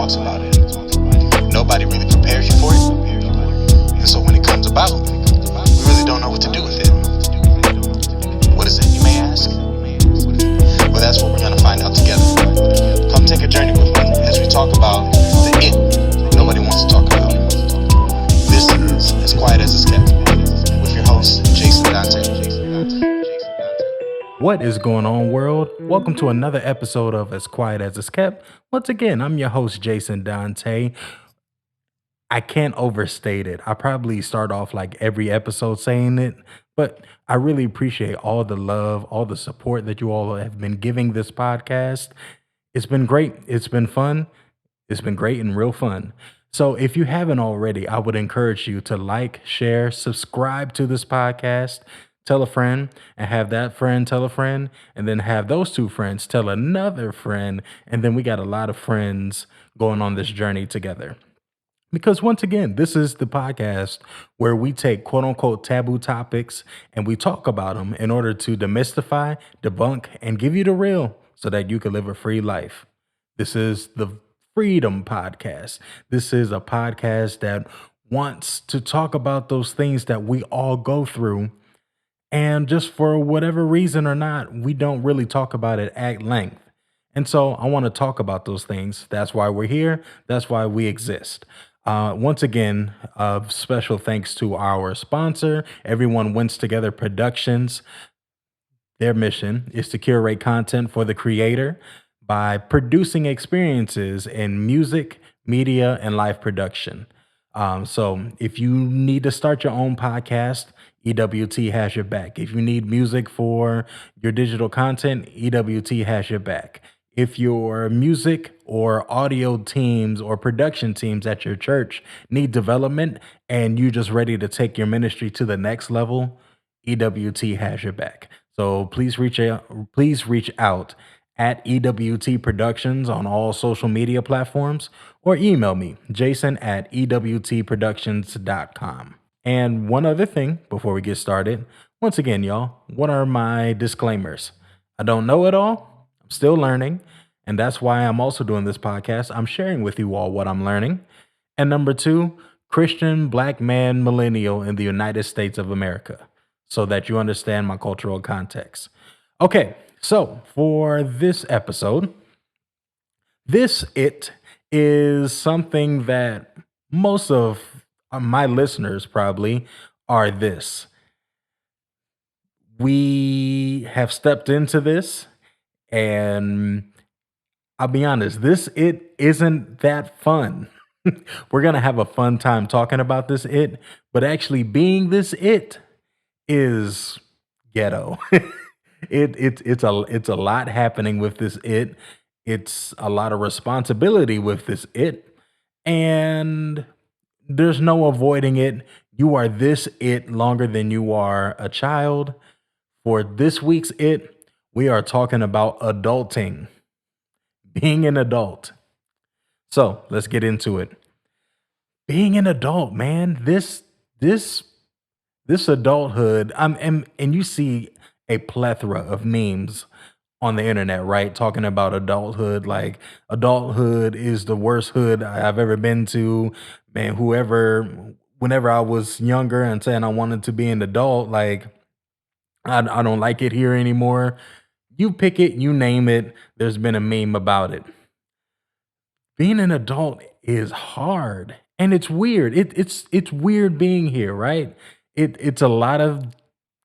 talks about it. Nobody really prepares you for it. And so when it comes about, we really don't know what to do with it. What is it, you may ask? Well, that's what we're going to find out together. Come take a journey with me as we talk about the it nobody wants to talk about. This is As Quiet as It's Kept with your host, Jason Dante. What is going on, world? Welcome to another episode of As Quiet as It's Kept. Once again, I'm your host, Jason Dante. I can't overstate it. I probably start off like every episode saying it, but I really appreciate all the love, all the support that you all have been giving this podcast. It's been great. It's been fun. It's been great and real fun. So if you haven't already, I would encourage you to like, share, subscribe to this podcast, tell a friend, and have that friend tell a friend, and then have those two friends tell another friend. And then we got a lot of friends going on this journey together. Because once again, this is the podcast where we take quote unquote taboo topics and we talk about them in order to demystify, debunk, and give you the real so that you can live a free life. This is the Freedom Podcast. This is a podcast that wants to talk about those things that we all go through. And just for whatever reason or not, we don't really talk about it at length. And so I want to talk about those things. That's why we're here. That's why we exist. Once again, special thanks to our sponsor, Everyone Wins Together Productions. Their mission is to curate content for the creator by producing experiences in music, media, and live production. So if you need to start your own podcast, EWT has your back. If you need music for your digital content, EWT has your back. If your music or audio teams or production teams at your church need development and you just ready to take your ministry to the next level, EWT has your back. So please reach out at EWT Productions on all social media platforms or email me, Jason at EWTproductions.com. And one other thing before we get started, once again, y'all, what are my disclaimers? I don't know it all. I'm still learning. And that's why I'm also doing this podcast. I'm sharing with you all what I'm learning. And number two, Christian black man millennial in the United States of America, so that you understand my cultural context. Okay, so for this episode, it is something that most of my listeners probably are this. We have stepped into this, and I'll be honest, it isn't that fun. We're gonna have a fun time talking about this but actually being this is ghetto. It's a lot happening with this It's a lot of responsibility with this and there's no avoiding it. You are this longer than you are a child. For this week's we are talking about adulting, being an adult. So let's get into it. Being an adult, man, this adulthood, and you see a plethora of memes on the internet, right? Talking about adulthood, like adulthood is the worst hood I've ever been to. Man, whenever I was younger and saying I wanted to be an adult, like I don't like it here anymore. You pick it, you name it. There's been a meme about it. Being an adult is hard and it's weird. It's weird being here, right? It's a lot of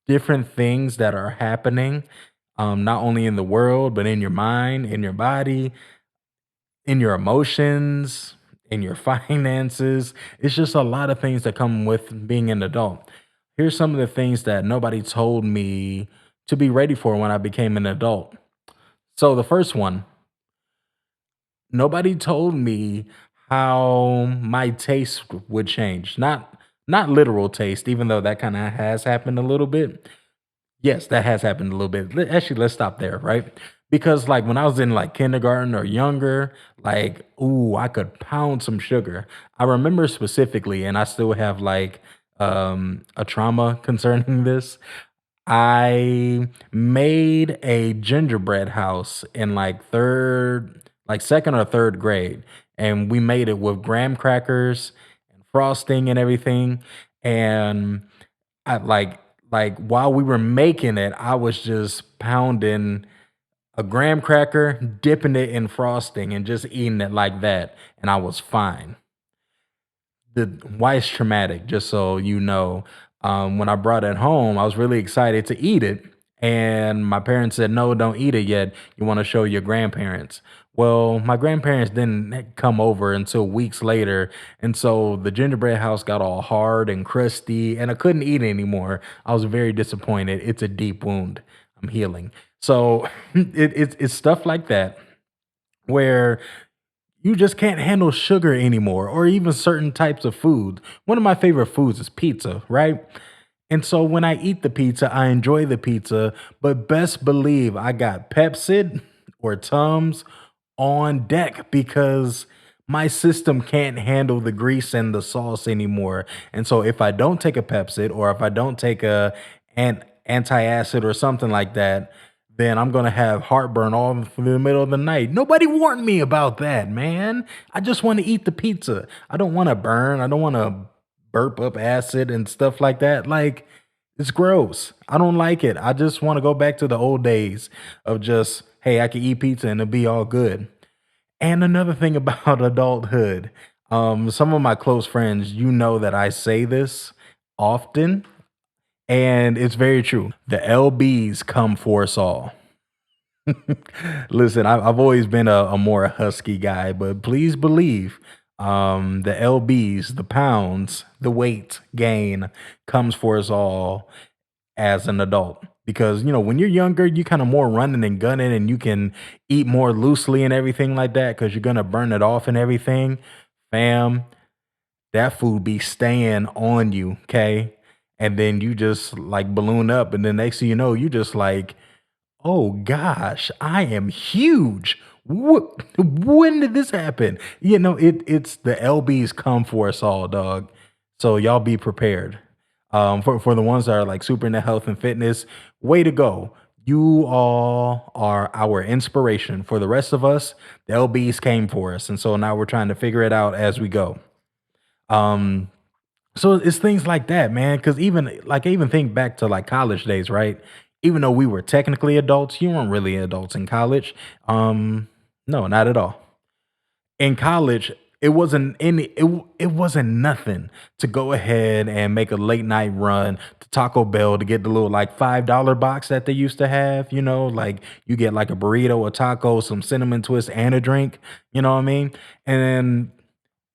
different things that are happening, not only in the world, but in your mind, in your body, in your emotions, in your finances. It's just a lot of things that come with being an adult. Here's some of the things that nobody told me to be ready for when I became an adult. So the first one, nobody told me how my taste would change. Not literal taste, even though that kind of has happened a little bit. Yes, that has happened a little bit. Actually, let's stop there, right? Because like when I was in like kindergarten or younger, like, ooh, I could pound some sugar. I remember specifically, and I still have like a trauma concerning this. I made a gingerbread house in like like second or third grade, and we made it with graham crackers and frosting and everything. And I like while we were making it, I was just pounding a graham cracker, dipping it in frosting, and just eating it like that, and I was fine. The why it's traumatic, just so you know. When I brought it home, I was really excited to eat it, and my parents said, "No, don't eat it yet. You want to show your grandparents." Well, my grandparents didn't come over until weeks later, and so the gingerbread house got all hard and crusty, and I couldn't eat it anymore. I was very disappointed. It's a deep wound. I'm healing. So it's stuff like that where you just can't handle sugar anymore or even certain types of food. One of my favorite foods is pizza, right? And so when I eat the pizza, I enjoy the pizza, but best believe I got Pepsid or Tums on deck because my system can't handle the grease and the sauce anymore. And so if I don't take a Pepsid or if I don't take an antacid or something like that, then I'm gonna have heartburn all through the middle of the night. Nobody warned me about that, man. I just want to eat the pizza. I don't want to burn. I don't want to burp up acid and stuff like that. Like, it's gross. I don't like it. I just want to go back to the old days of just, hey, I can eat pizza and it'll be all good. And another thing about adulthood, some of my close friends, you know that I say this often, and it's very true. The LBs come for us all. Listen, I've always been a more husky guy, but please believe the LBs, the pounds, the weight gain comes for us all as an adult. Because, when you're younger, you kind of more running and gunning and you can eat more loosely and everything like that because you're going to burn it off and everything. Fam, that food be staying on you, okay? And then you just like balloon up, and then next thing you know, you just like, oh gosh, I am huge. When did this happen? It's the LBs come for us all, dog. So y'all be prepared. For the ones that are like super into health and fitness, way to go. You all are our inspiration. For the rest of us, the LBs came for us. And so now we're trying to figure it out as we go. Um, so it's things like that, man. Because even like I even think back to like college days, right? Even though we were technically adults, you weren't really adults in college. No, not at all. In college, it wasn't nothing to go ahead and make a late night run to Taco Bell to get the little like $5 box that they used to have. Like you get like a burrito, a taco, some cinnamon twist, and a drink. You know what I mean? And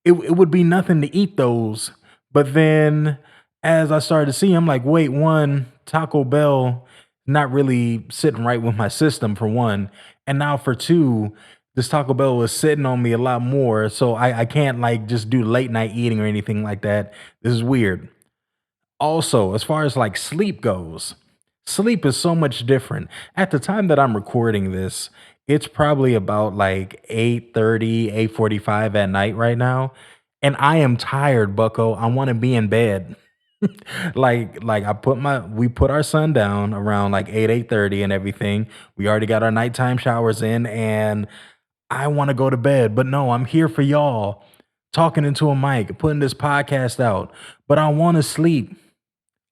it would be nothing to eat those. But then as I started to see, I'm like, wait, one, Taco Bell not really sitting right with my system for one. And now for two, this Taco Bell was sitting on me a lot more. So I can't like just do late night eating or anything like that. This is weird. Also, as far as like sleep goes, sleep is so much different. At the time that I'm recording this, it's probably about like 8:30, 8:45 at night right now. And I am tired, Bucko. I want to be in bed. Like we put our son down around like 8:30 and everything. We already got our nighttime showers in and I want to go to bed. But no, I'm here for y'all talking into a mic, putting this podcast out. But I want to sleep.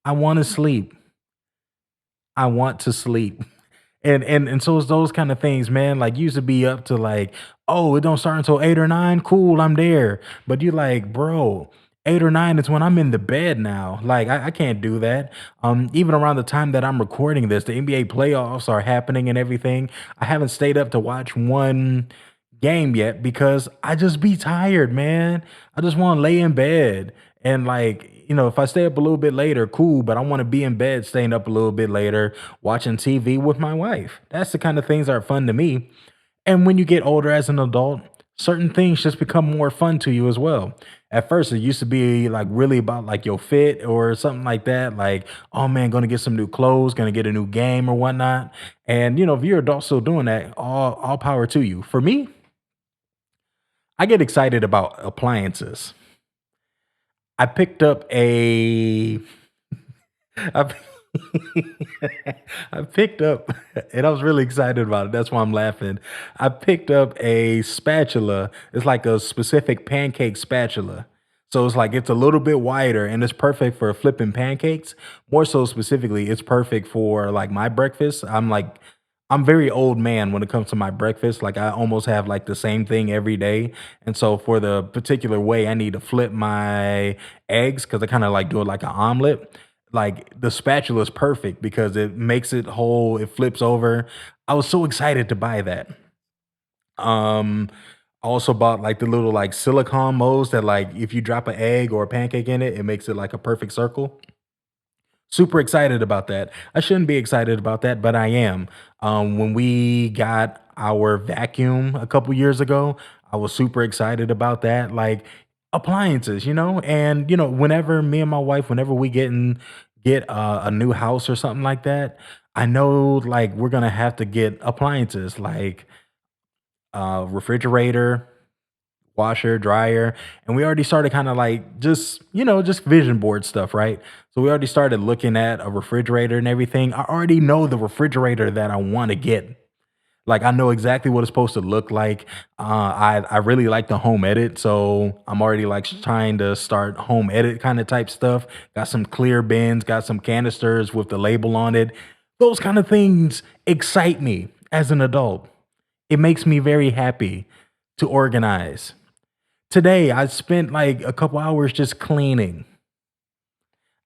I want to sleep. I want to sleep. And so it's those kind of things, man. Like used to be up to like, oh, it don't start until 8 or 9. Cool, I'm there. But you like, bro, 8 or 9 is when I'm in the bed now. Like I can't do that. Even around the time that I'm recording this, the NBA playoffs are happening and everything. I haven't stayed up to watch one game yet because I just be tired, man. I just want to lay in bed and like, if I stay up a little bit later, cool, but I want to be in bed staying up a little bit later watching TV with my wife. That's the kind of things that are fun to me. And when you get older as an adult, certain things just become more fun to you as well. At first, it used to be like really about like your fit or something like that. Like, oh man, gonna get some new clothes, gonna get a new game or whatnot. And if you're adult still doing that, all power to you. For me, I get excited about appliances. I picked up a I I picked up, and I was really excited about it. That's why I'm laughing. I picked up a spatula. It's like a specific pancake spatula. So it's like it's a little bit wider and it's perfect for flipping pancakes. More so specifically, it's perfect for like my breakfast. I'm very old man when it comes to my breakfast. Like I almost have like the same thing every day. And so for the particular way I need to flip my eggs, because I kind of like do it like an omelet, like the spatula is perfect because it makes it whole, it flips over. I was so excited to buy that. Um, I also bought like the little like silicone molds that like if you drop an egg or a pancake in it, it makes it like a perfect circle. Super excited about that. I shouldn't be excited about that, but I am. When we got our vacuum a couple years ago, I was super excited about that. Like appliances, and whenever me and my wife, whenever we get a new house or something like that, I know like we're gonna have to get appliances like refrigerator, washer, dryer, and we already started kind of like just vision board stuff, right? So we already started looking at a refrigerator and everything. I already know the refrigerator that I want to get. Like I know exactly what it's supposed to look like. I really like the home edit, so I'm already like trying to start home edit kind of type stuff. Got some clear bins, got some canisters with the label on it. Those kind of things excite me as an adult. It makes me very happy to organize. Today, I spent like a couple hours just cleaning.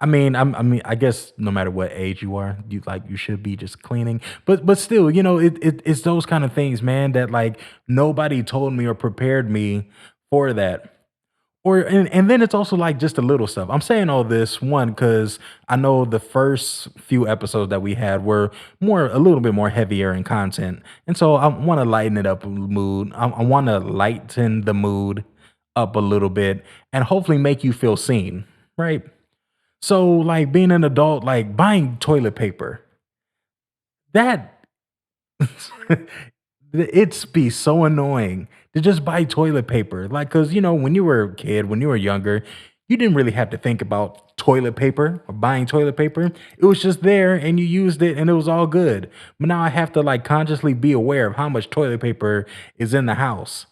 I guess no matter what age you are, you should be just cleaning. But still, it's those kind of things, man, that like nobody told me or prepared me for that. And then it's also like just the little stuff. I'm saying all this one because I know the first few episodes that we had were a little bit more heavier in content, and so I want to lighten it up a mood. I want to lighten the mood up a little bit, and hopefully make you feel seen, right? So like being an adult, like buying toilet paper, that it's be so annoying to just buy toilet paper. Like, cause when you were a kid, when you were younger, you didn't really have to think about toilet paper or buying toilet paper. It was just there and you used it and it was all good. But now I have to like consciously be aware of how much toilet paper is in the house.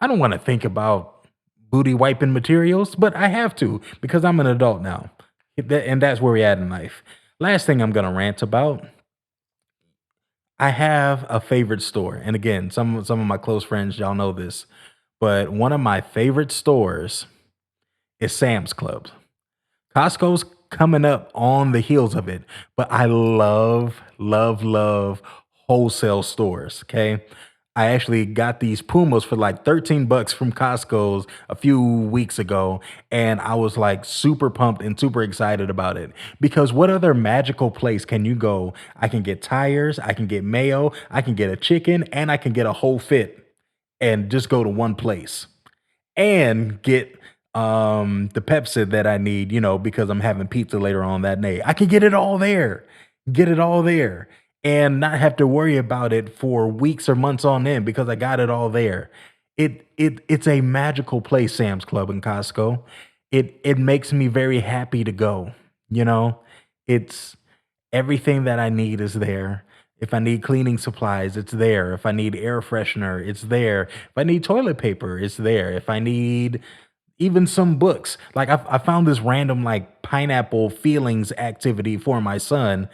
I don't want to think about booty wiping materials, but I have to because I'm an adult now. And that's where we're at in life. Last thing I'm gonna rant about, I have a favorite store, and again, some of my close friends, y'all know this, but one of my favorite stores is Sam's Club. Costco's coming up on the heels of it, but I love, love, love wholesale stores. Okay. I actually got these Pumas for like 13 bucks from Costco's a few weeks ago, and I was like super pumped and super excited about it. Because what other magical place can you go? I can get tires, I can get mayo, I can get a chicken, and I can get a whole fit and just go to one place and get the Pepsi that I need, because I'm having pizza later on that day. I can get it all there. Get it all there and not have to worry about it for weeks or months on end because I got it all there. It's a magical place, Sam's Club and Costco. It makes me very happy to go, you know? It's everything that I need is there. If I need cleaning supplies, it's there. If I need air freshener, it's there. If I need toilet paper, it's there. If I need even some books, like I found this random like pineapple feelings activity for my son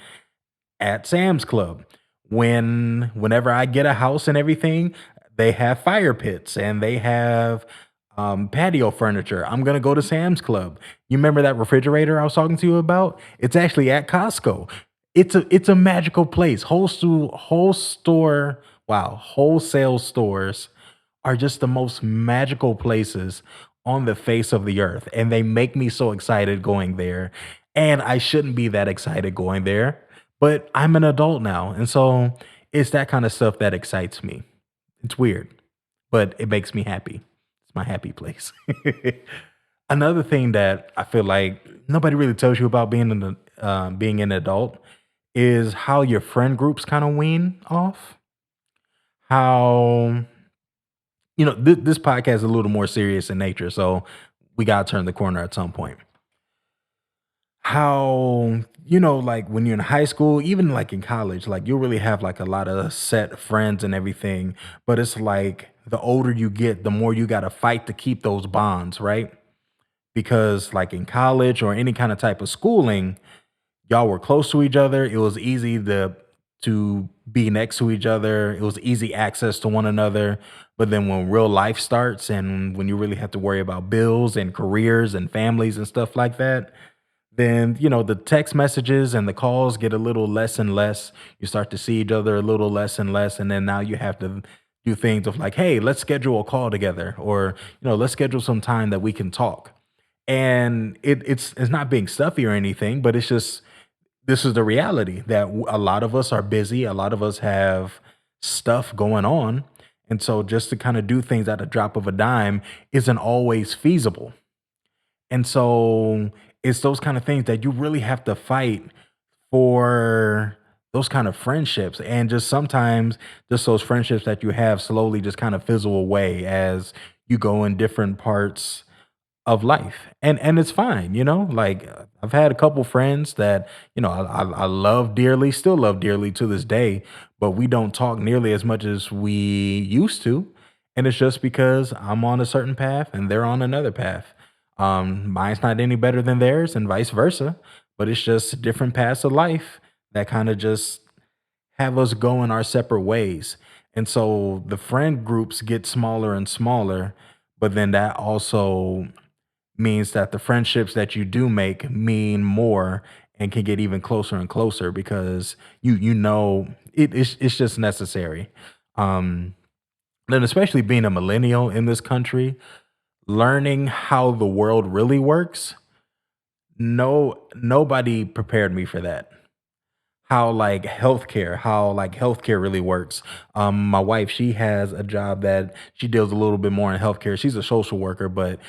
at Sam's Club. Whenever I get a house and everything, they have fire pits and they have patio furniture. I'm gonna go to Sam's Club. You remember that refrigerator I was talking to you about? It's actually at Costco. It's a magical place. Whole store, wow, wholesale stores are just the most magical places on the face of the earth, and they make me so excited going there. And I shouldn't be that excited going there, but I'm an adult now, and so it's that kind of stuff that excites me. It's weird, but it makes me happy. It's my happy place. Another thing that I feel like nobody really tells you about being an adult is how your friend groups kind of wean off. How this podcast is a little more serious in nature, so we gotta turn the corner at some point. how like when you're in high school, even like in college, like you'll really have like a lot of set friends and everything, but it's like the older you get, the more you got to fight to keep those bonds, right? Because like in college or any kind of type of schooling, y'all were close to each other. It was easy to be next to each other. It was easy access to one another. But then when real life starts and when you really have to worry about bills and careers and families and stuff like that, then the text messages and the calls get a little less and less. You start to see each other a little less and less, and then now you have to do things of like, hey, let's schedule a call together, or let's schedule some time that we can talk. And it's not being stuffy or anything, but it's just this is the reality that a lot of us are busy, a lot of us have stuff going on, and so just to kind of do things at a drop of a dime isn't always feasible. And so it's those kind of things that you really have to fight for, those kind of friendships. And just sometimes just those friendships that you have slowly just kind of fizzle away as you go in different parts of life. And it's fine, like I've had a couple friends that, I love dearly, still love dearly to this day, but we don't talk nearly as much as we used to. And it's just because I'm on a certain path and they're on another path. Mine's not any better than theirs and vice versa, but it's just different paths of life that kind of just have us go in our separate ways. And so the friend groups get smaller and smaller, but then that also means that the friendships that you do make mean more and can get even closer and closer because it's just necessary. Um, and especially being a millennial in this country, learning how the world really works, nobody prepared me for that. How like healthcare really works. My wife, she has a job that she deals a little bit more in healthcare. She's a social worker, but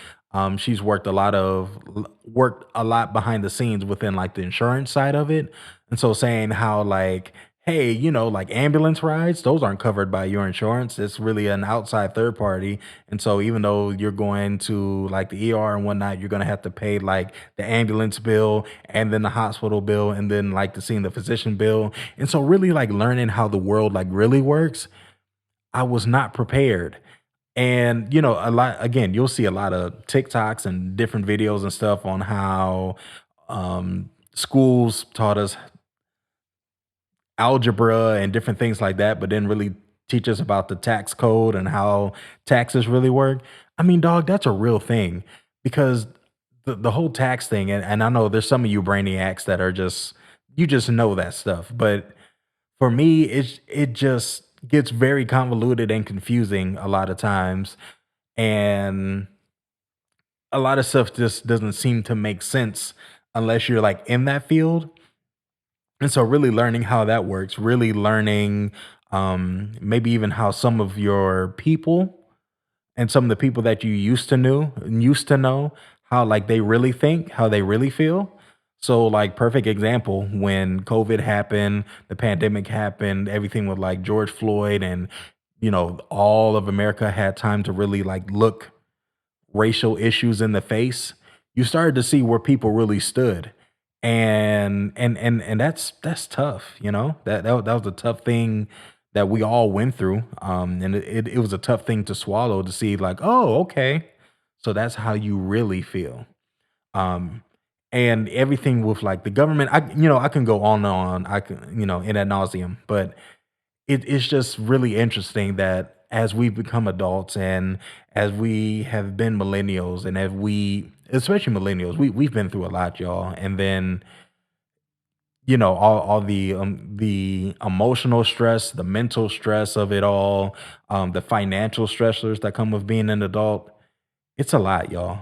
she's worked a lot behind the scenes within like the insurance side of it. And so saying how like, hey, like ambulance rides, those aren't covered by your insurance. It's really an outside third party. And so even though you're going to like the ER and whatnot, you're gonna have to pay like the ambulance bill and then the hospital bill and then like the seeing the physician bill. And so really like learning how the world like really works, I was not prepared. And a lot again, you'll see a lot of TikToks and different videos and stuff on how schools taught us algebra and different things like that, but didn't really teach us about the tax code and how taxes really work. I mean, dog, that's a real thing because the whole tax thing, and I know there's some of you brainiacs that are just you just know that stuff, but for me, it just gets very convoluted and confusing a lot of times, and a lot of stuff just doesn't seem to make sense unless you're like in that field. And so really learning how that works, really learning maybe even how some of your people and some of the people that you used to know how like they really think, how they really feel. So like perfect example when COVID happened, the pandemic happened, everything with like George Floyd and all of America had time to really like look racial issues in the face, you started to see where people really stood. And that's tough, that was a tough thing that we all went through. And it was a tough thing to swallow to see like, oh, okay. So that's how you really feel. Um and everything with like the government, I can go on and on. I can, in ad nauseum, but it's just really interesting that as we've become adults and as we have been millennials and as we especially millennials, we've been through a lot, y'all. And then, all the emotional stress, the mental stress of it all, the financial stressors that come with being an adult, it's a lot, y'all.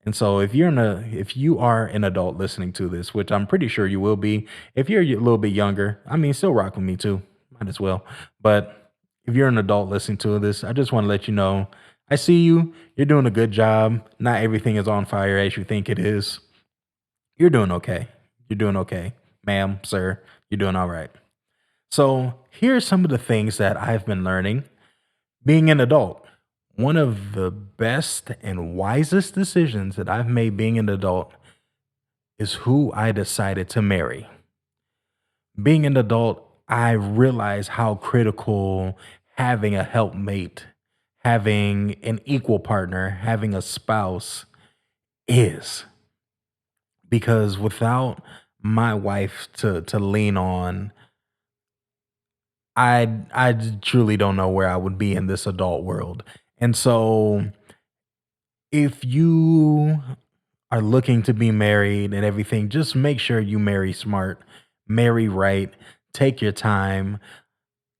And so if you are an adult listening to this, which I'm pretty sure you will be, if you're a little bit younger, I mean, still rock with me too, might as well. But if you're an adult listening to this, I just want to let you know, I see you. You're doing a good job. Not everything is on fire as you think it is. You're doing okay. You're doing okay, ma'am, sir. You're doing all right. So here's some of the things that I've been learning being an adult. One of the best and wisest decisions that I've made being an adult is who I decided to marry. Being an adult, I realize how critical having a helpmate, having an equal partner, having a spouse is. Because without my wife to lean on, I truly don't know where I would be in this adult world. And so if you are looking to be married and everything, just make sure you marry smart, marry right, take your time.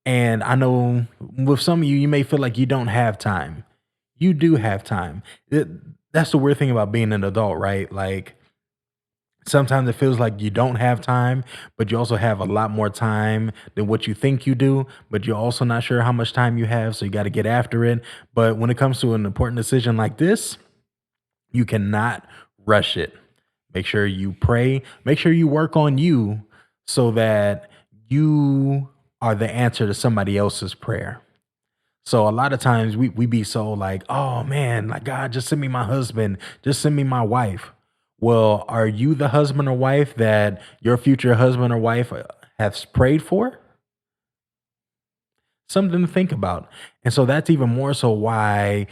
And I know with some of you, you may feel like you don't have time. You do have time. That's the weird thing about being an adult, right? Like sometimes it feels like you don't have time, but you also have a lot more time than what you think you do, but you're also not sure how much time you have. So you got to get after it. But when it comes to an important decision like this, you cannot rush it. Make sure you pray. Make sure you work on you so that you are the answer to somebody else's prayer. So a lot of times we be so like, oh man, like God, just send me my husband, just send me my wife. Well, are you the husband or wife that your future husband or wife has prayed for? Something to think about. And so that's even more so why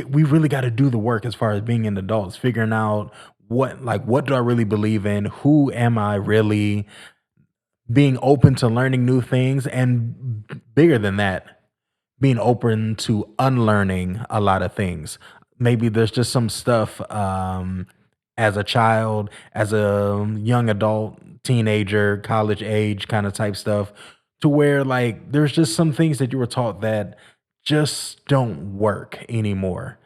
we really got to do the work as far as being an adults, figuring out what do I really believe in? Who am I really? Being open to learning new things, and bigger than that, being open to unlearning a lot of things. Maybe there's just some stuff as a child, as a young adult, teenager, college age kind of type stuff, to where like there's just some things that you were taught that just don't work anymore.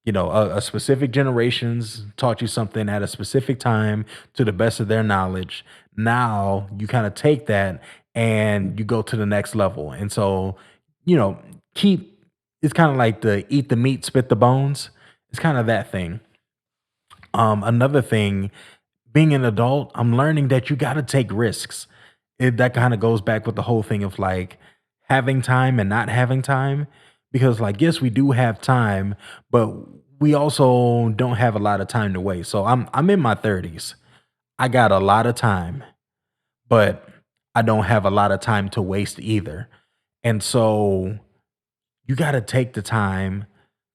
You know, a specific generations taught you something at a specific time to the best of their knowledge. Now you kind of take that and you go to the next level. And so, you know, keep it's kind of like the eat the meat, spit the bones. It's kind of that thing. Another thing, being an adult, I'm learning that you got to take risks. That kind of goes back with the whole thing of like having time and not having time. Because, like, yes, we do have time, but we also don't have a lot of time to waste. So I'm in my 30s. I got a lot of time, but I don't have a lot of time to waste either. And so you got to take the time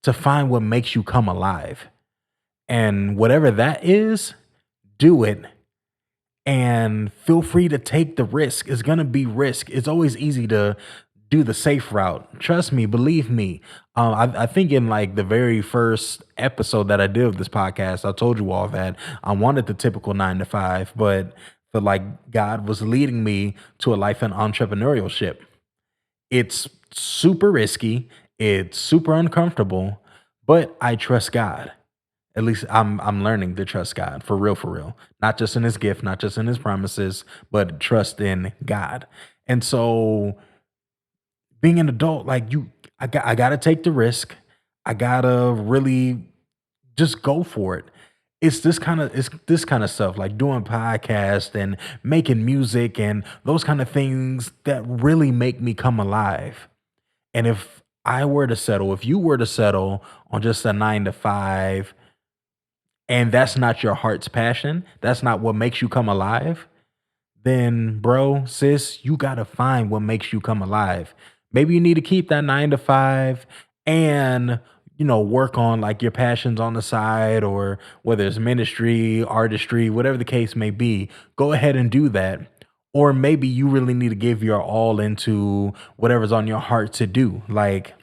to find what makes you come alive. And whatever that is, do it and feel free to take the risk. It's going to be risk. It's always easy to do the safe route. Trust me, believe me. I think in like the very first episode that I did of this podcast, I told you all that I wanted the typical 9 to 5, but the like God was leading me to a life in entrepreneurship. It's super risky. It's super uncomfortable, but I trust God. At least I'm learning to trust God for real, for real. Not just in his gift, not just in his promises, but trust in God. And so being an adult, like I gotta take the risk. I gotta really just go for it. It's this kind of stuff like doing podcasts and making music and those kind of things that really make me come alive. And if you were to settle on just a 9 to 5, and that's not your heart's passion, that's not what makes you come alive, then bro, sis, you got to find what makes you come alive. Maybe you need to keep that 9 to 5 and work on like your passions on the side, or whether it's ministry, artistry, whatever the case may be, go ahead and do that. Or maybe you really need to give your all into whatever's on your heart to do. Like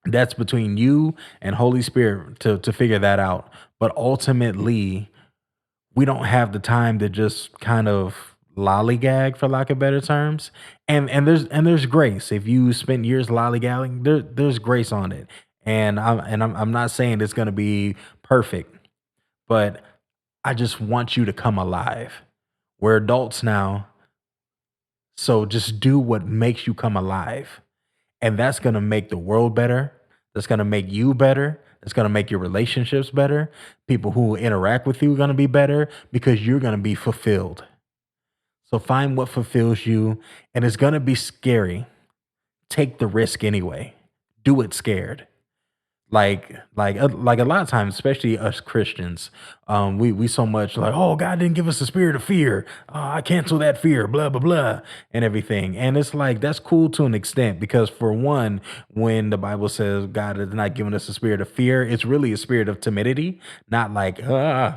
that's between you and Holy Spirit to figure that out. But ultimately, we don't have the time to just kind of lollygag, for lack of better terms. And there's grace. If you spent years lollygagging, there's grace on it. And I'm not saying it's gonna be perfect, but I just want you to come alive. We're adults now, so just do what makes you come alive. And that's going to make the world better. That's going to make you better. It's going to make your relationships better. People who interact with you are going to be better because you're going to be fulfilled. So find what fulfills you, and it's going to be scary. Take the risk anyway. Do it scared. like a lot of times, especially us Christians, we so much like, oh, God didn't give us a spirit of fear. I cancel that fear, blah blah blah, and everything. And it's like that's cool to an extent because for one, when the Bible says God has not given us a spirit of fear, it's really a spirit of timidity, not like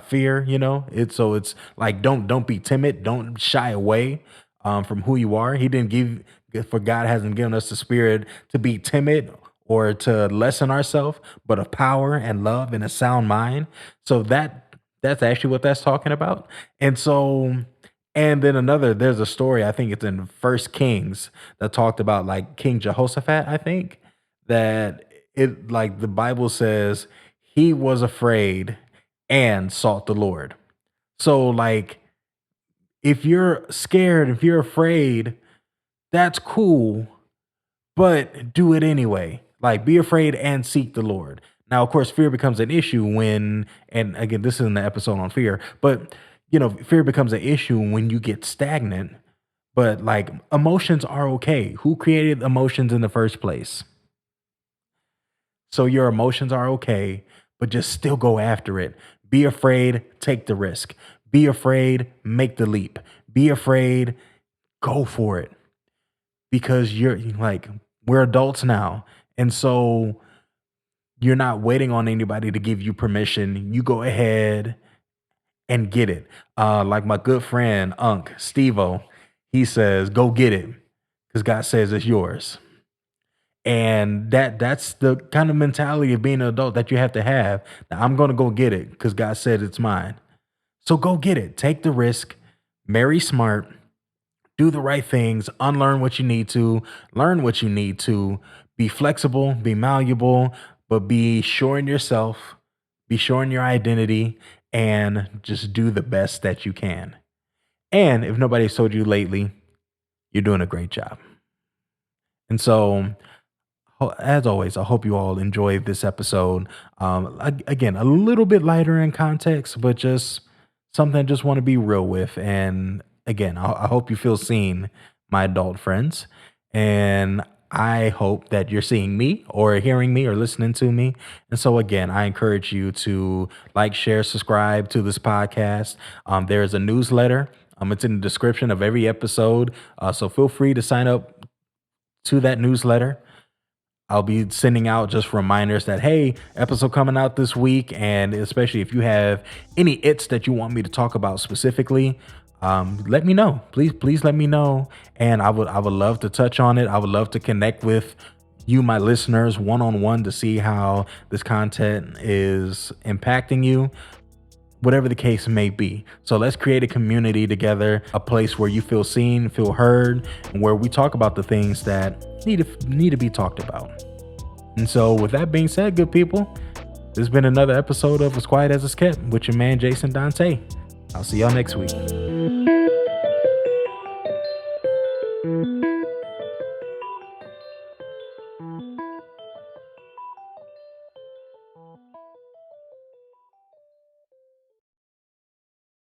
fear. It's like don't be timid, don't shy away from who you are. He didn't give for God hasn't given us the spirit to be timid or to lessen ourselves, but of power and love and a sound mind. So that's actually what that's talking about. And so and then there's a story, I think it's in First Kings that talked about like King Jehoshaphat, I think, that it like the Bible says he was afraid and sought the Lord. So like if you're scared, if you're afraid, that's cool, but do it anyway. Like be afraid and seek the Lord. Now, of course, fear becomes an issue when, and again, this isn't the episode on fear, but fear becomes an issue when you get stagnant. But like emotions are okay. Who created emotions in the first place? So your emotions are okay, but just still go after it. Be afraid, take the risk. Be afraid, make the leap. Be afraid, go for it. Because you're like, we're adults now. And so you're not waiting on anybody to give you permission. You go ahead and get it. Like my good friend, Unc, Steve-O, he says, go get it because God says it's yours. And that's the kind of mentality of being an adult that you have to have. Now, I'm going to go get it because God said it's mine. So go get it. Take the risk. Marry smart. Do the right things. Unlearn what you need to. Learn what you need to. Be flexible. Be malleable. But be sure in yourself. Be sure in your identity. And just do the best that you can. And if nobody's told you lately, you're doing a great job. And so, as always, I hope you all enjoyed this episode. Again, a little bit lighter in context, but just something I just want to be real with. And again, I hope you feel seen, my adult friends. And I hope that you're seeing me or hearing me or listening to me. And so again, I encourage you to like, share, subscribe to this podcast. There is a newsletter. It's in the description of every episode. So feel free to sign up to that newsletter. I'll be sending out just reminders that, hey, episode coming out this week. And especially if you have any its that you want me to talk about specifically, let me know. Please let me know. And I would love to touch on it. I would love to connect with you, my listeners, one-on-one to see how this content is impacting you, whatever the case may be. So let's create a community together, a place where you feel seen, feel heard, and where we talk about the things that need to be talked about. And so with that being said, good people, this has been another episode of As Quiet as It's Kept with your man, Jason Dante. I'll see y'all next week.